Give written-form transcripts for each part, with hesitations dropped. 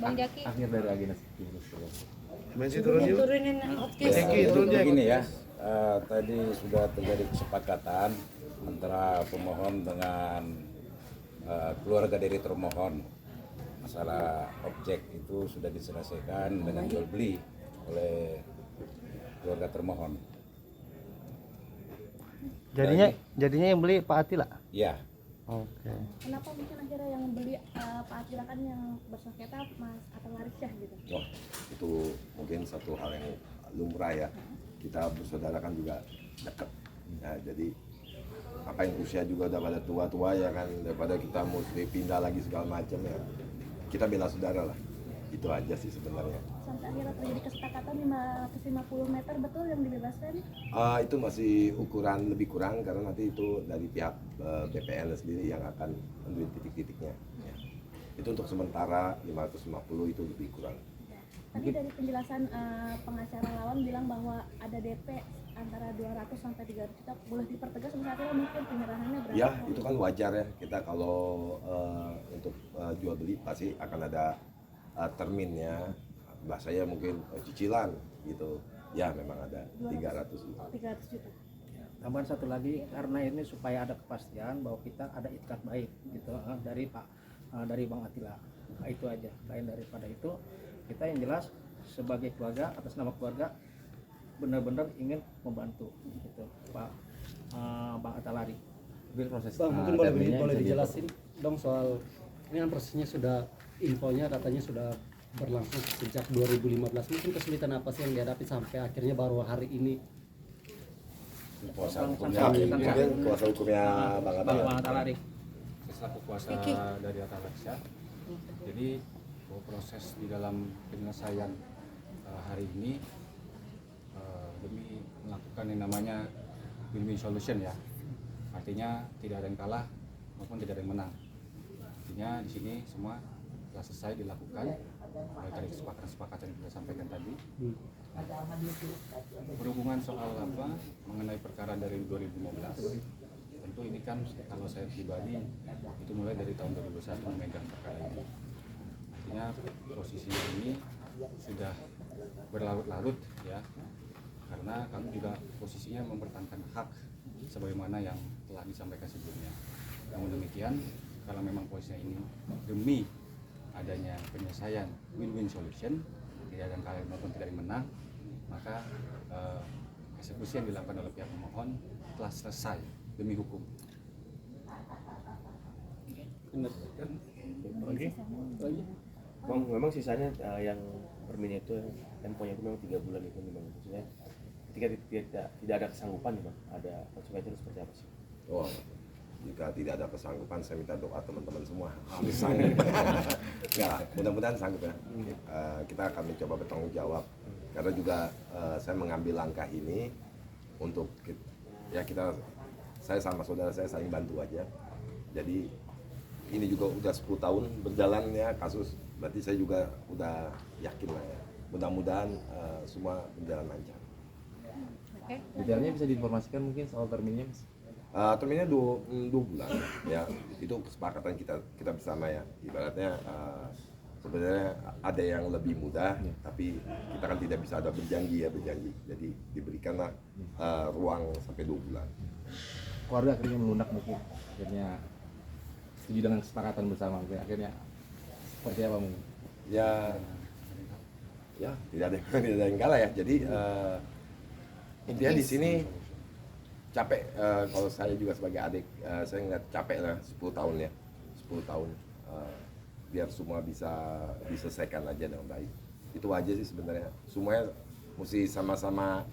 Bang Jaki. Akhir dari agenda stimulus. Turunin Begini ya, tadi sudah terjadi kesepakatan antara pemohon dengan keluarga dari termohon. Masalah objek itu sudah diselesaikan dengan jual beli oleh keluarga termohon. Jadinya yang beli Pak Atila? Ya. Oke. Kenapa mungkin akhirnya yang beli Pak Atila kan yang bersengketa Mas Atal Larisya gitu? Wah, itu mungkin satu hal yang lumrah ya. Kita bersaudara kan juga dekat. Ya, jadi apa yang usia juga udah pada tua-tua ya kan, daripada kita mesti pindah lagi segala macam ya. Kita bela saudara lah. Itu aja sih sebenarnya. Sampai akhirnya terjadi kesepakatan 550 meter betul yang dibebaskan? Itu masih ukuran lebih kurang karena nanti itu dari pihak BPN sendiri yang akan menentuin titik-titiknya. Ya. Itu untuk sementara 550 itu lebih kurang. Tadi dari penjelasan pengacara lawan bilang bahwa ada DP antara 200 sampai 300 juta, boleh dipertegas misalnya mungkin penyerahannya berapa? Ya, itu kan wajar ya. Kita kalau untuk jual beli pasti akan ada terminnya, bahasanya mungkin cicilan gitu. Ya, memang ada 300 juta. 300 juta. Tambahan satu lagi, karena ini supaya ada kepastian bahwa kita ada itikad baik gitu dari Bang Atila. Nah, itu aja. Lain daripada itu, kita yang jelas sebagai keluarga atas nama keluarga benar-benar ingin membantu gitu Bang Atalari. Proses Bang, mungkin boleh dijelasin dong soal ini kan prosesnya sudah, infonya katanya sudah berlangsung sejak 2015. Mungkin kesulitan apa sih yang dihadapi sampai akhirnya baru hari ini? Kuasa hukumnya Mungkin kuasa hukumnya Bang Atalari. Selaku kuasa dari Atal Larisya. Jadi proses di dalam penyelesaian hari ini demi melakukan yang namanya win-win solution ya. Artinya tidak ada yang kalah maupun tidak ada yang menang. Artinya di sini semua telah selesai dilakukan mulai dari kesepakatan yang kita sampaikan tadi. Berhubungan soal apa mengenai perkara dari 2015, tentu ini kan kalau saya pribadi itu mulai dari tahun 2001 memegang perkara ini. Artinya posisinya ini sudah berlarut-larut ya, karena kami juga posisinya mempertahankan hak sebagaimana yang telah disampaikan sebelumnya. Namun demikian, kalau memang posisinya ini demi adanya penyelesaian win-win solution, tidak ada yang kalah maupun tidak ada yang menang, maka eksekusi yang dilakukan oleh pihak pemohon telah selesai demi hukum. Bang, memang sisanya yang perminnya itu temponya itu memang 3 bulan itu memang maksudnya ketika tidak ada kesanggupan Bang, ada konsekuensinya seperti apa sih? Oh, jika tidak ada kesanggupan saya minta doa teman-teman semua harus sanggup. Ya, mudah-mudahan sanggup ya. Kita akan mencoba bertanggung jawab karena juga saya mengambil langkah ini untuk ya saya sama saudara saya saling bantu aja. Jadi ini juga udah 10 tahun berjalan ya kasus, berarti saya juga udah yakin lah ya. Mudah-mudahan semua berjalan lancar. Detailnya bisa diinformasikan mungkin soal terminnya? Terminnya 2 bulan ya, itu kesepakatan kita bersama ya. Ibaratnya sebenarnya ada yang lebih mudah, tapi kita kan tidak bisa ada berjanji. Jadi diberikanlah ruang sampai 2 bulan. Keluarga akhirnya melunak mungkin, akhirnya setuju dengan kesepakatan bersama, akhirnya seperti apa mungkin? Ya tidak ada yang kalah ya. Jadi intinya di sini capek, kalau saya juga sebagai adik saya ngeliat capek lah 10 tahun ya, 10 tahun biar semua bisa diselesaikan aja dengan baik. Itu aja sih sebenarnya, semuanya mesti sama-sama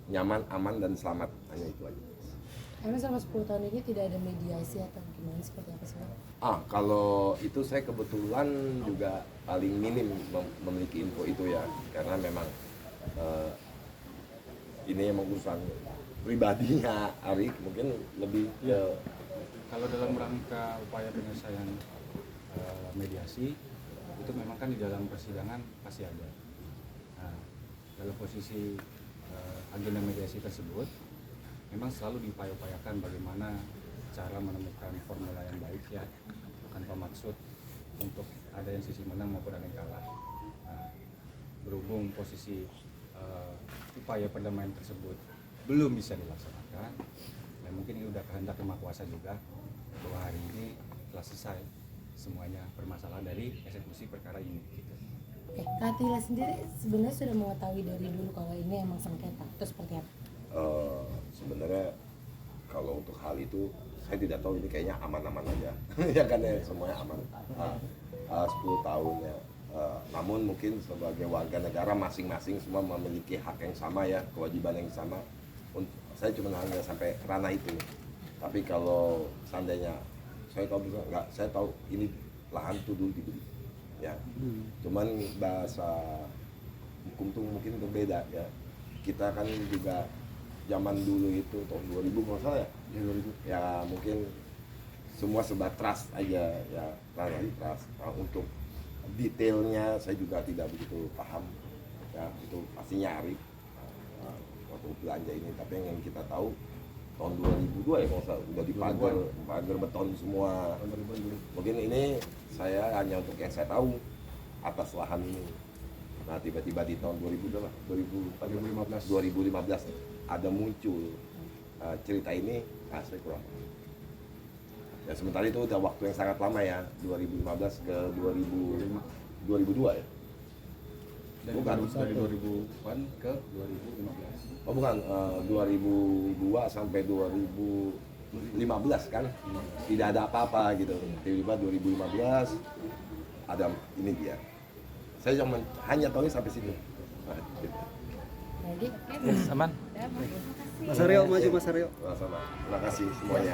nyaman, aman dan selamat, hanya itu aja. Karena selama 10 tahun ini tidak ada mediasi atau gimana, seperti apa sih? Kalau itu saya kebetulan juga paling minim memiliki info itu ya, karena memang ini emang urusan pribadinya Arik, mungkin lebih Kalau dalam rangka upaya penyelesaian mediasi itu memang kan di dalam persidangan pasti ada. Nah, dalam posisi agenda mediasi tersebut memang selalu diupaya-upayakan bagaimana cara menemukan formula yang baik ya, tanpa maksud untuk ada yang sisi menang maupun ada yang kalah. berhubung posisi upaya perdamaian tersebut belum bisa dilaksanakan, ya mungkin ini udah kehendak Yang Maha Kuasa juga bahwa hari ini telah selesai semuanya permasalahan dari eksekusi perkara ini. Gitu. Oke, Kak Atila sendiri sebenarnya sudah mengetahui dari dulu kalau ini emang sengketa, itu seperti apa? Sebenarnya kalau untuk hal itu saya tidak tahu, ini kayaknya aman-aman aja ya kan ya, semuanya aman. 10 tahun ya. Namun mungkin sebagai warga negara masing-masing semua memiliki hak yang sama ya, kewajiban yang sama. Saya cuma hanya sampai ranah itu. Tapi kalau seandainya saya tahu juga nggak, saya tahu ini lahan itu dulu dibeli ya. Cuman bahasa hukum tuh mungkin berbeda ya. Kita kan juga zaman dulu itu tahun 2000 kalau salah ya, 2000 ya, mungkin semua serba trust aja ya, trust. Nah, untuk detailnya saya juga tidak begitu paham ya, itu pasti nyari waktu belanja ini. Tapi yang kita tahu tahun 2002 ya kalau salah udah dipagar beton semua. Mungkin ini saya hanya untuk yang saya tahu atas lahan ini. Nah tiba-tiba di tahun 2015 ada muncul cerita ini, saya kurang. Ya sementara itu udah waktu yang sangat lama ya, 2015 ke 2002 ya. Bukan dari 2000-an ke 2015. Oh bukan, 2002 sampai 2015 kan, tidak ada apa-apa gitu. Tiba-tiba 2015 ada ini dia. Saya cuma hanya tahu sampai situ. Nah, gitu. Jadi, Aman. Mas Aryo maju, Mas Aryo. Sama-sama. Terima kasih semuanya.